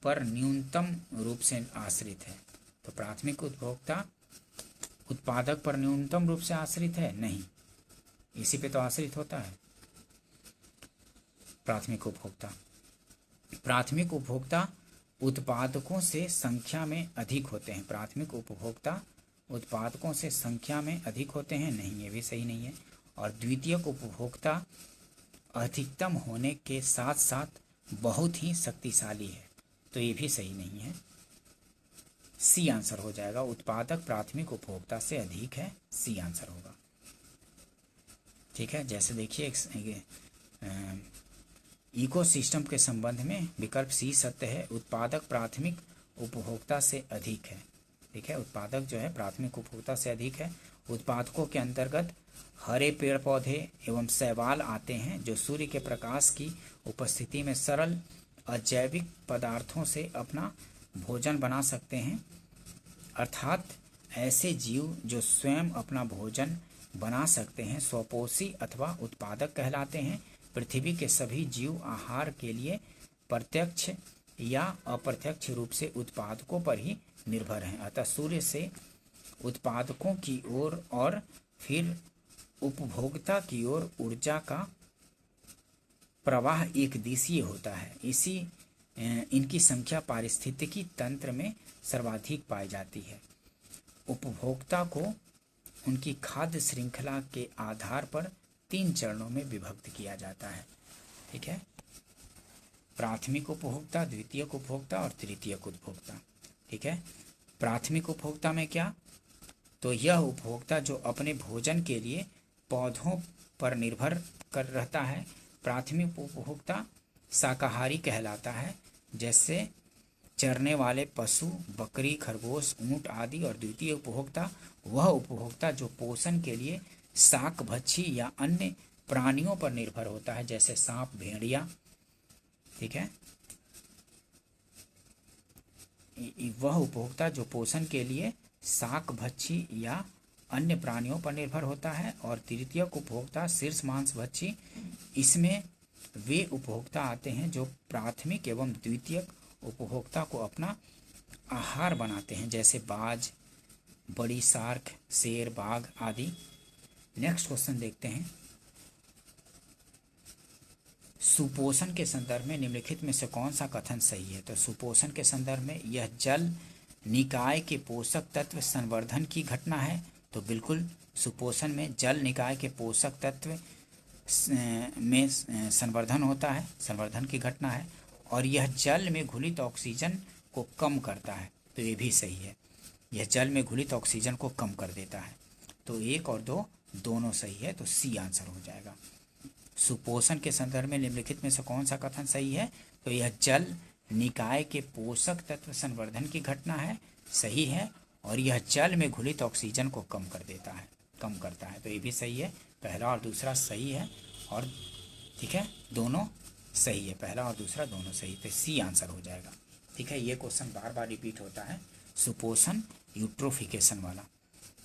पर न्यूनतम रूप से आश्रित है। तो प्राथमिक उपभोक्ता उत्पादक पर न्यूनतम रूप से आश्रित है? नहीं, इसी पे तो आश्रित होता है प्राथमिक उपभोक्ता उत्पादकों से संख्या में अधिक होते हैं। प्राथमिक उपभोक्ता उत्पादकों से संख्या में अधिक होते हैं? नहीं, ये भी सही नहीं है। और द्वितीयक उपभोक्ता अधिकतम होने के साथ साथ बहुत ही शक्तिशाली है, तो ये भी सही नहीं है। सी आंसर हो जाएगा। उत्पादक प्राथमिक उपभोक्ता से अधिक है, सी आंसर होगा, ठीक है। जैसे देखिए इकोसिस्टम के संबंध में विकल्प सी सत्य है। उत्पादक प्राथमिक उपभोक्ता से अधिक है, ठीक है। उत्पादक जो है प्राथमिक उपभोक्ता से अधिक है। उत्पादकों के अंतर्गत हरे पेड़ पौधे एवं शैवाल आते हैं जो सूर्य के प्रकाश की उपस्थिति में सरल अजैविक पदार्थों से अपना भोजन बना सकते हैं। अर्थात ऐसे जीव जो स्वयं अपना भोजन बना सकते हैं स्वपोषी अथवा उत्पादक कहलाते हैं। पृथ्वी के सभी जीव आहार के लिए प्रत्यक्ष या अप्रत्यक्ष रूप से उत्पादकों पर ही निर्भर हैं। अतः सूर्य से उत्पादकों की ओर और फिर उपभोक्ता की ओर ऊर्जा का प्रवाह एक दिशीय होता है। इनकी संख्या पारिस्थितिकी तंत्र में सर्वाधिक पाई जाती है। उपभोक्ता को उनकी खाद्य श्रृंखला के आधार पर 3 चरणों में विभक्त किया जाता है, ठीक है। प्राथमिक उपभोक्ता, द्वितीयक उपभोक्ता और तृतीयक उपभोक्ता, ठीक है। प्राथमिक उपभोक्ता में क्या? तो यह उपभोक्ता जो अपने भोजन के लिए पौधों पर निर्भर कर रहता है। प्राथमिक उपभोक्ता शाकाहारी कहलाता है, जैसे चरने वाले पशु, बकरी, खरगोश, ऊंट आदि। और द्वितीय उपभोक्ता वह उपभोक्ता जो पोषण के लिए शाक भक्षी या अन्य प्राणियों पर निर्भर होता है, जैसे सांप, भेड़िया, ठीक है। वह उपभोक्ता जो पोषण के लिए शाक भक्षी या अन्य प्राणियों पर निर्भर होता है। और तृतीयक उपभोक्ता शीर्ष मांस भक्षी। इसमें वे उपभोक्ता आते हैं जो प्राथमिक एवं द्वितीयक उपभोक्ता को अपना आहार बनाते हैं, जैसे बाज, बड़ी शार्क, शेर, बाघ आदि। नेक्स्ट क्वेश्चन देखते हैं। सुपोषण के संदर्भ में निम्नलिखित में से कौन सा कथन सही है? तो सुपोषण के संदर्भ में यह जल निकाय के पोषक तत्व संवर्धन की घटना है। तो बिल्कुल सुपोषण में जल निकाय के पोषक तत्व में संवर्धन होता है, संवर्धन की घटना है। और यह जल में घुलित ऑक्सीजन को कम करता है, तो ये भी सही है। यह जल में घुलित ऑक्सीजन को कम कर देता है, तो 1 और 2 दोनों सही है, तो सी आंसर हो जाएगा। सुपोषण के संदर्भ में निम्नलिखित में से कौन सा कथन सही है? तो यह जल निकाय के पोषक तत्व संवर्धन की घटना है, सही है। और यह जल में घुलित ऑक्सीजन को कम करता है। तो ये भी सही है, पहला और दूसरा सही है, और ठीक है दोनों सही है, पहला और दूसरा दोनों सही, तो सी आंसर हो जाएगा। ठीक है, ये क्वेश्चन बार बार रिपीट होता है, सुपोषण यूट्रोफिकेशन वाला।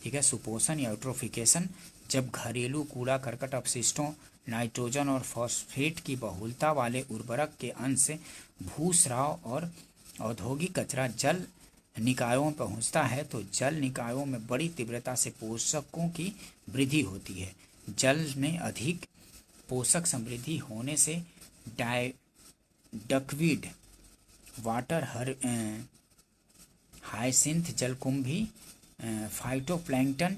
ठीक है, सुपोषण या यूट्रोफिकेशन जब घरेलू कूड़ा करकट अपशिष्टों, नाइट्रोजन और फॉस्फेट की बहुलता वाले उर्वरक के अंश, भूस्राव और औद्योगिक कचरा जल निकायों में पहुंचता है तो जल निकायों में बड़ी तीव्रता से पोषकों की वृद्धि होती है। जल में अधिक पोषक समृद्धि होने से डकवीड, वाटर हायसिंथ जलकुंभी, फाइटोप्लैंक्टन,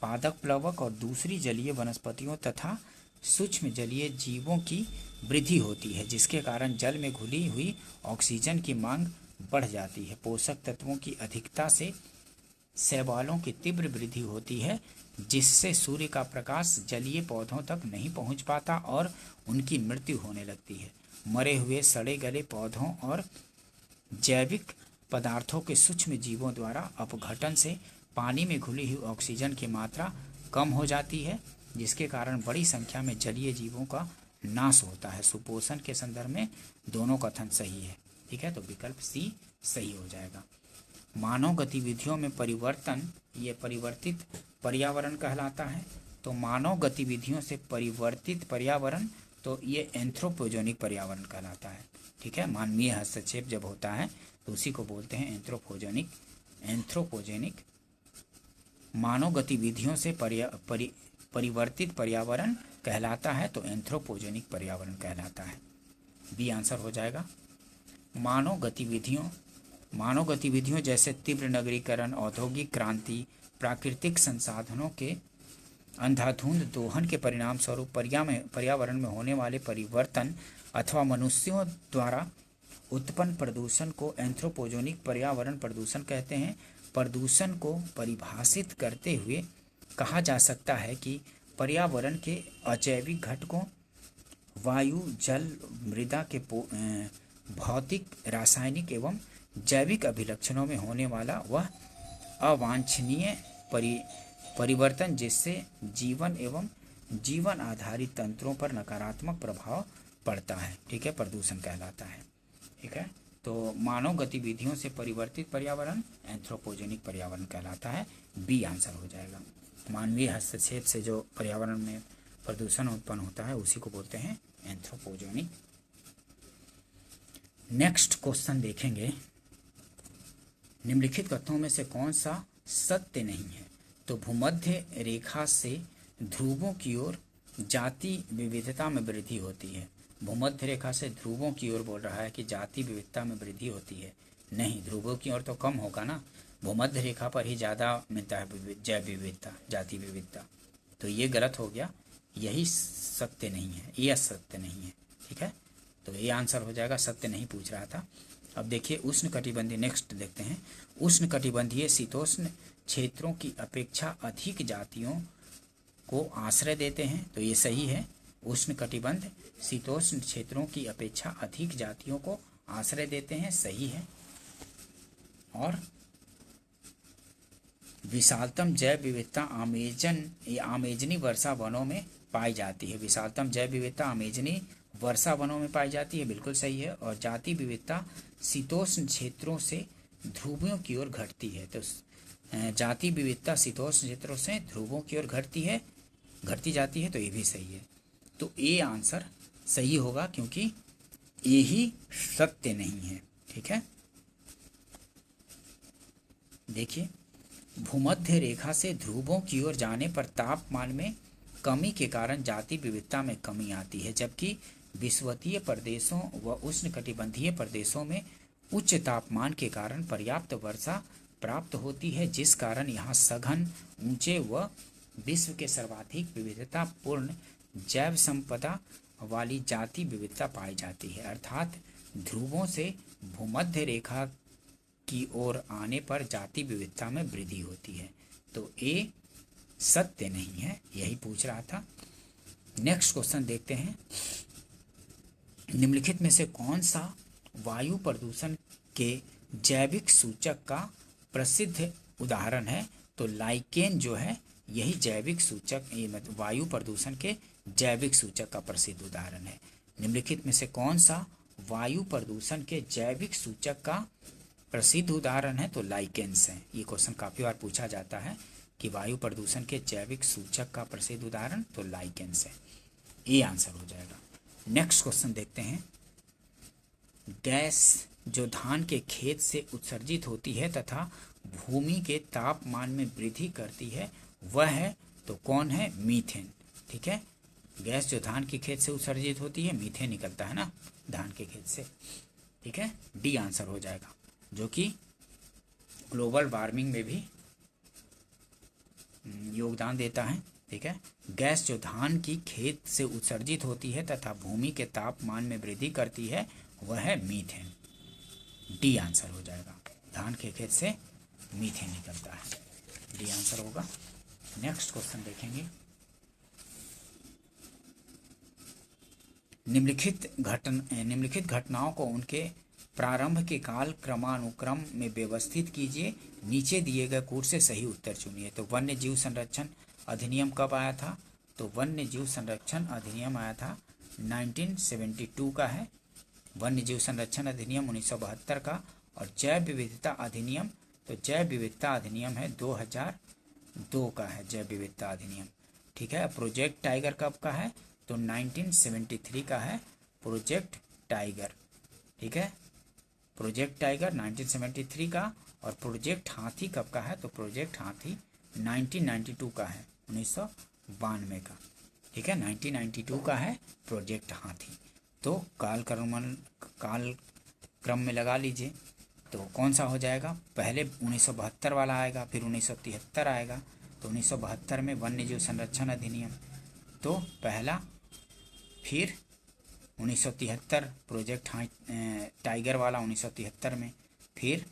पादप प्लवक और दूसरी जलीय वनस्पतियों तथा सूक्ष्म जलीय जीवों की वृद्धि होती है, जिसके कारण जल में घुली हुई ऑक्सीजन की मांग बढ़ जाती है। पोषक तत्वों की अधिकता से शैवालों की तीव्र वृद्धि होती है, जिससे सूर्य का प्रकाश जलीय पौधों तक नहीं पहुंच पाता और उनकी मृत्यु होने लगती है। मरे हुए सड़े गले पौधों और जैविक पदार्थों के सूक्ष्म जीवों द्वारा अपघटन से पानी में घुली हुई ऑक्सीजन की मात्रा कम हो जाती है, जिसके कारण बड़ी संख्या में जलीय जीवों का नाश होता है। सुपोषण के संदर्भ में दोनों कथन सही है। ठीक है, तो विकल्प सी सही हो जाएगा। मानव गतिविधियों में परिवर्तन, ये परिवर्तित पर्यावरण कहलाता है। तो मानव गतिविधियों से परिवर्तित पर्यावरण, तो ये एंथ्रोपोजेनिक पर्यावरण कहलाता है। ठीक है, मानवीय हस्तक्षेप जब होता है तो उसी को बोलते हैं एंथ्रोपोजेनिक। मानव गतिविधियों से परिवर्तित पर्यावरण कहलाता है तो एंथ्रोपोजेनिक पर्यावरण कहलाता है। बी आंसर हो जाएगा। मानव गतिविधियों जैसे तीव्र नगरीकरण, औद्योगिक क्रांति, प्राकृतिक संसाधनों के अंधाधुंध दोहन के परिणाम स्वरूप पर्यावरण में होने वाले परिवर्तन अथवा मनुष्यों द्वारा उत्पन्न प्रदूषण को एंथ्रोपोजेनिक पर्यावरण प्रदूषण कहते हैं। प्रदूषण को परिभाषित करते हुए कहा जा सकता है कि पर्यावरण के अजैविक घटकों, वायु, जल, मृदा के भौतिक, रासायनिक एवं जैविक अभिलक्षणों में होने वाला वह अवांछनीय परिवर्तन जिससे जीवन एवं जीवन आधारित तंत्रों पर नकारात्मक प्रभाव पड़ता है। ठीक है, प्रदूषण कहलाता है। ठीक है, तो मानव गतिविधियों से परिवर्तित पर्यावरण एंथ्रोपोजेनिक पर्यावरण कहलाता है। बी आंसर हो जाएगा। मानवीय हस्तक्षेप से जो पर्यावरण में प्रदूषण उत्पन्न होता है उसी को बोलते हैं एंथ्रोपोजेनिक। नेक्स्ट क्वेश्चन देखेंगे, निम्नलिखित कथनों में से कौन सा सत्य नहीं है? तो भूमध्य रेखा से ध्रुवों की ओर जाति विविधता में वृद्धि होती है। भूमध्य रेखा से ध्रुवों की ओर बोल रहा है कि जाति विविधता में वृद्धि होती है। नहीं, ध्रुवों की ओर तो कम होगा ना, भूमध्य रेखा पर ही ज़्यादा मिलता है जैव विविधता, जाति विविधता। तो ये गलत हो गया, यही सत्य नहीं है, ये असत्य नहीं है। ठीक है, तो ये आंसर हो जाएगा, सत्य नहीं पूछ रहा था। अब देखिए उष्ण कटिबंधीय, नेक्स्ट देखते हैं। उष्ण कटिबंधीय शीतोष्ण क्षेत्रों की अपेक्षा अधिक जातियों को आश्रय देते हैं, तो ये सही है। उष्ण कटिबंध शीतोष्ण क्षेत्रों की अपेक्षा अधिक जातियों को आश्रय देते हैं, सही है। और विशालतम जैव विविधता आमेजनी वर्षा वनों में पाई जाती है। विशालतम जैव विविधता आमेजनी वर्षा वनों में पाई जाती है, बिल्कुल सही है। और जाति विविधता शीतोष्ण क्षेत्रों से ध्रुवों की ओर घटती है, तो जाति विविधता शीतोष्ण क्षेत्रों से ध्रुवों की ओर घटती जाती है, तो ये भी सही है। तो ए आंसर सही होगा, क्योंकि ये ही सत्य नहीं है। ठीक है, देखिए भूमध्य रेखा से ध्रुवों की ओर जाने पर तापमान में कमी के कारण जाति विविधता में कमी आती है, जबकि विषुवतीय प्रदेशों व उष्णकटिबंधीय प्रदेशों में उच्च तापमान के कारण पर्याप्त वर्षा प्राप्त होती है, जिस कारण यहाँ सघन, ऊंचे व विश्व के सर्वाधिक विविधतापूर्ण जैव संपदा वाली जाति विविधता पाई जाती है। अर्थात ध्रुवों से भूमध्य रेखा की ओर आने पर जाति विविधता में वृद्धि होती है, तो ए सत्य नहीं है, यही पूछ रहा था। नेक्स्ट क्वेश्चन देखते हैं, निम्नलिखित में से कौन सा वायु प्रदूषण के जैविक सूचक का प्रसिद्ध उदाहरण है, तो लाइकेन जो है यही जैविक सूचक, ये मतलब वायु प्रदूषण के जैविक सूचक का प्रसिद्ध उदाहरण है। निम्नलिखित में से कौन सा वायु प्रदूषण के जैविक सूचक का प्रसिद्ध उदाहरण है? तो लाइकेन्स है। ये क्वेश्चन काफी बार पूछा जाता है कि वायु प्रदूषण के जैविक सूचक का प्रसिद्ध उदाहरण, तो लाइकेन्स है। ये आंसर हो जाएगा। नेक्स्ट क्वेश्चन देखते हैं। गैस जो धान के खेत से उत्सर्जित होती है तथा भूमि के तापमान में वृद्धि करती है वह है, तो कौन है? मीथेन। ठीक है, गैस जो धान के खेत से उत्सर्जित होती है, मीथेन निकलता है ना धान के खेत से। ठीक है, डी आंसर हो जाएगा, जो कि ग्लोबल वार्मिंग में भी योगदान देता है। ठीक है, गैस जो धान की खेत से उत्सर्जित होती है तथा भूमि के तापमान में वृद्धि करती है वह है मीथेन। डी आंसर हो जाएगा, धान के खेत से मीथेन निकलता है, डी आंसर होगा। नेक्स्ट क्वेश्चन देखेंगे। निम्नलिखित घटनाओं को उनके प्रारंभ के काल क्रमानुक्रम में व्यवस्थित कीजिए। नीचे दिए गए कोड से सही उत्तर चुनिए। तो वन्य जीव संरक्षण अधिनियम कब आया था? तो वन्य जीव संरक्षण अधिनियम आया था 1972 का है। वन्य जीव संरक्षण अधिनियम 1972 का। और जैव विविधता अधिनियम, तो जैव विविधता अधिनियम है 2002 का है, जैव विविधता अधिनियम। ठीक है, प्रोजेक्ट टाइगर कब का है? तो 1973 का है प्रोजेक्ट टाइगर। ठीक है, प्रोजेक्ट टाइगर 1973 का। और प्रोजेक्ट हाथी कब का है? तो प्रोजेक्ट हाथी 1992 का है, 1992 का। ठीक है, 1992 का है प्रोजेक्ट हाथी। तो कालक्रम में लगा लीजिए, तो कौन सा हो जाएगा? पहले 1972 वाला आएगा, फिर 1973 आएगा। तो 1972 में वन्य जीव संरक्षण अधिनियम तो पहला, फिर 1973 प्रोजेक्ट टाइगर वाला 1973 में, फिर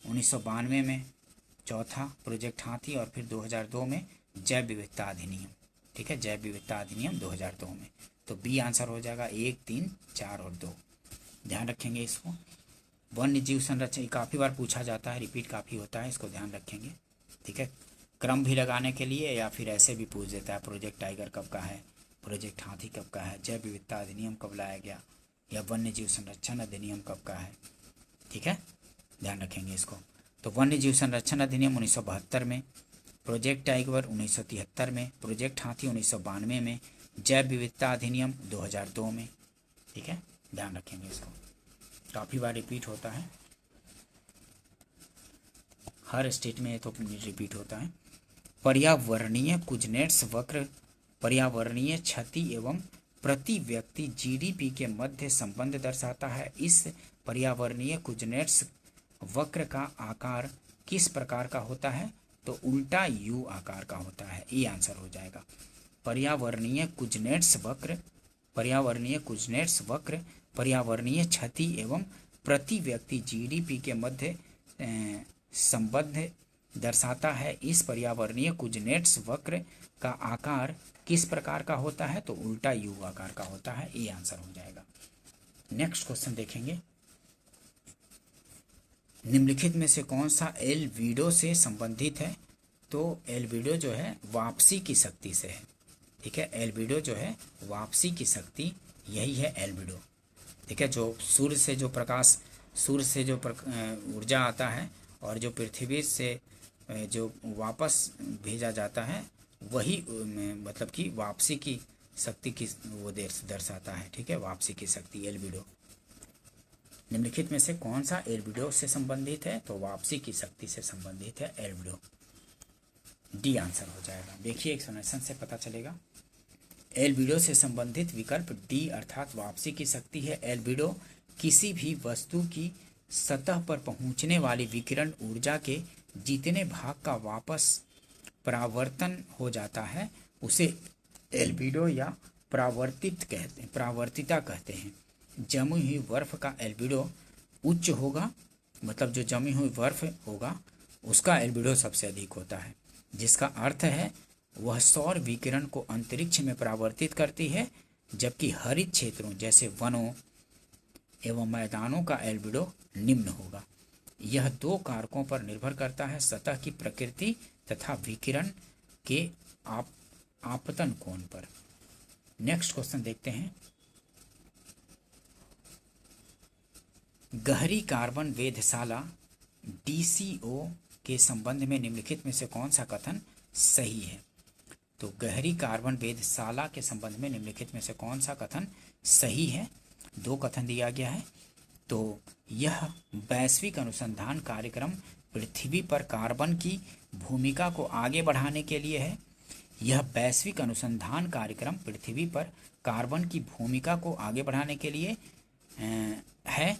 1992 में चौथा प्रोजेक्ट हाथी, और फिर 2002 में जैव विविधता अधिनियम। ठीक है, जैव विविधता अधिनियम 2002 में। तो बी आंसर हो जाएगा 1, 3, 4 और 2। ध्यान रखेंगे इसको। वन्य जीव संरक्षण काफ़ी बार पूछा जाता है, रिपीट काफ़ी होता है, इसको ध्यान रखेंगे। ठीक है, क्रम भी लगाने के लिए, या फिर ऐसे भी पूछ देता है प्रोजेक्ट टाइगर कब का है, प्रोजेक्ट हाथी कब का है, जैव विविधता अधिनियम कब लाया गया, या वन्य जीव संरक्षण अधिनियम कब का है। ठीक है, ध्यान रखेंगे इसको। तो वन्य जीव संरक्षण अधिनियम 1972 में, प्रोजेक्ट टाइगर 1973 में, प्रोजेक्ट हाथी 1992 में, जैव विविधता अधिनियम 2002 में। ठीक है, ध्यान रखेंगे इसको, काफ़ी बार रिपीट होता है, हर स्टेट में तो रिपीट होता है। पर्यावरणीय कुजनेट्स वक्र पर्यावरणीय क्षति एवं प्रति व्यक्ति जीडीपी के मध्य संबंध दर्शाता है। इस पर्यावरणीय कुजनेट्स वक्र का आकार किस प्रकार का होता है? तो उल्टा यू आकार का होता है। ये आंसर हो जाएगा। पर्यावरणीय कुजनेट्स वक्र पर्यावरणीय क्षति एवं प्रति व्यक्ति जीडीपी के मध्य संबंध दर्शाता है। इस पर्यावरणीय कुजनेट्स वक्र का आकार किस प्रकार का होता है? तो उल्टा यू आकार का होता है। ये आंसर हो जाएगा। नेक्स्ट क्वेश्चन देखेंगे। निम्नलिखित में से कौन सा एल्बिडो से संबंधित है? तो एल्बिडो जो है वापसी की शक्ति से है। ठीक है, एल्बिडो जो है वापसी की शक्ति, यही है एल्बिडो। ठीक है, जो सूर्य से जो प्रकाश, सूर्य से जो ऊर्जा आता है और जो पृथ्वी से जो वापस भेजा जाता है, वही मतलब कि वापसी की शक्ति की वो दर्शाता है। ठीक है, वापसी की शक्ति एल्बिडो। निम्नलिखित में से कौन सा एल्बिडो से संबंधित है? तो वापसी की शक्ति से संबंधित है एल्बिडो। डी आंसर हो जाएगा। देखिए एक्सप्लेनेशन से पता चलेगा। एल्बिडो से संबंधित विकल्प डी अर्थात वापसी की शक्ति है। एल्बिडो किसी भी वस्तु की सतह पर पहुंचने वाली विकिरण ऊर्जा के जितने भाग का वापस परावर्तन हो जाता है उसे एल्बिडो या परावर्तिता कहते हैं। जमी हुई बर्फ का एल्बिडो उच्च होगा, मतलब जो जमी हुई बर्फ होगा उसका एल्बिडो सबसे अधिक होता है, जिसका अर्थ है वह सौर विकिरण को अंतरिक्ष में परावर्तित करती है, जबकि हरित क्षेत्रों जैसे वनों एवं मैदानों का एल्बिडो निम्न होगा। यह दो कारकों पर निर्भर करता है, सतह की प्रकृति तथा विकिरण के आपतन कोण पर। नेक्स्ट क्वेश्चन देखते हैं। गहरी कार्बन वेधशाला DCO के संबंध में निम्नलिखित में से कौन सा कथन सही है? तो गहरी कार्बन वेधशाला के संबंध में निम्नलिखित में से कौन सा कथन सही है? दो कथन दिया गया है। तो यह वैश्विक अनुसंधान कार्यक्रम पृथ्वी पर कार्बन की भूमिका को आगे बढ़ाने के लिए है। यह वैश्विक अनुसंधान कार्यक्रम पृथ्वी पर कार्बन की भूमिका को आगे बढ़ाने के लिए है,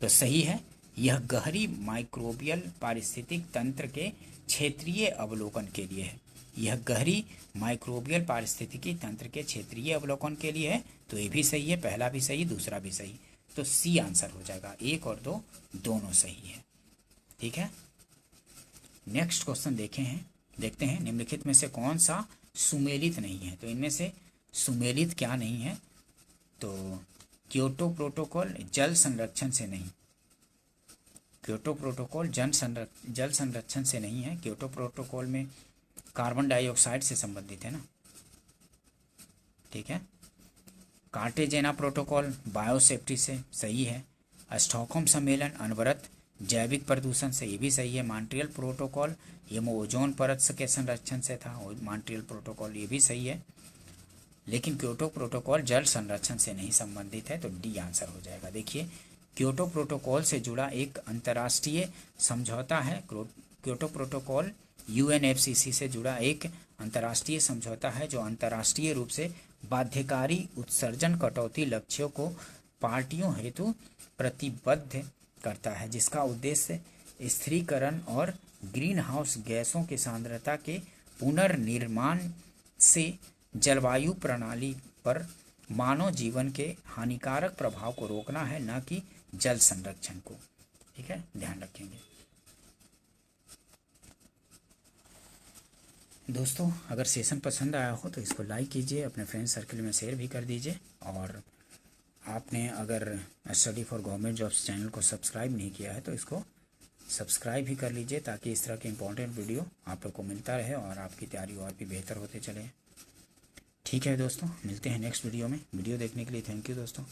तो सही है। यह गहरी माइक्रोबियल पारिस्थितिक तंत्र के क्षेत्रीय अवलोकन के लिए है। यह गहरी माइक्रोबियल पारिस्थितिकी तंत्र के क्षेत्रीय अवलोकन के लिए है, तो ये भी सही है, पहला भी सही, दूसरा भी सही, तो सी आंसर हो जाएगा। 1 और 2 दोनों सही है। ठीक है, नेक्स्ट क्वेश्चन देखते हैं निम्नलिखित में से कौन सा सुमेलित नहीं है? तो इनमें से सुमेलित क्या नहीं है? तो क्योटो प्रोटोकॉल जल संरक्षण से नहीं, क्योटो प्रोटोकॉल जल संरक्षण से नहीं है। क्योटो प्रोटोकॉल में कार्बन डाइऑक्साइड से संबंधित है ना। ठीक है, कार्टेजेना प्रोटोकॉल बायोसेफ्टी से सही है। स्टॉकहोम सम्मेलन अनवरत जैविक प्रदूषण से, ये भी सही है। मॉन्ट्रियल प्रोटोकॉल ये ओजोन परत के संरक्षण से था, मॉन्ट्रियल प्रोटोकॉल ये भी सही है। लेकिन क्योटो प्रोटोकॉल जल संरक्षण से नहीं संबंधित है, तो डी आंसर हो जाएगा। देखिए, क्योटो प्रोटोकॉल से जुड़ा एक अंतर्राष्ट्रीय समझौता है। क्योटो प्रोटोकॉल UNFCCC से जुड़ा एक अंतर्राष्ट्रीय समझौता है जो अंतर्राष्ट्रीय रूप से बाध्यकारी उत्सर्जन कटौती लक्ष्यों को पार्टियों हेतु प्रतिबद्ध करता है, जिसका उद्देश्य स्थिरीकरण और ग्रीन हाउस गैसों की सांद्रता के पुनर्निर्माण से जलवायु प्रणाली पर मानव जीवन के हानिकारक प्रभाव को रोकना है, न कि जल संरक्षण को। ठीक है, ध्यान रखेंगे। दोस्तों, अगर सेशन पसंद आया हो तो इसको लाइक कीजिए, अपने फ्रेंड सर्कल में शेयर भी कर दीजिए, और आपने अगर study for government jobs channel को सब्सक्राइब नहीं किया है तो इसको सब्सक्राइब भी कर लीजिए, ताकि इस तरह के इंपॉर्टेंट वीडियो आप लोग को मिलता रहे और आपकी तैयारी और भी बेहतर होते चले। ठीक है दोस्तों, मिलते हैं नेक्स्ट वीडियो में। वीडियो देखने के लिए थैंक यू दोस्तों।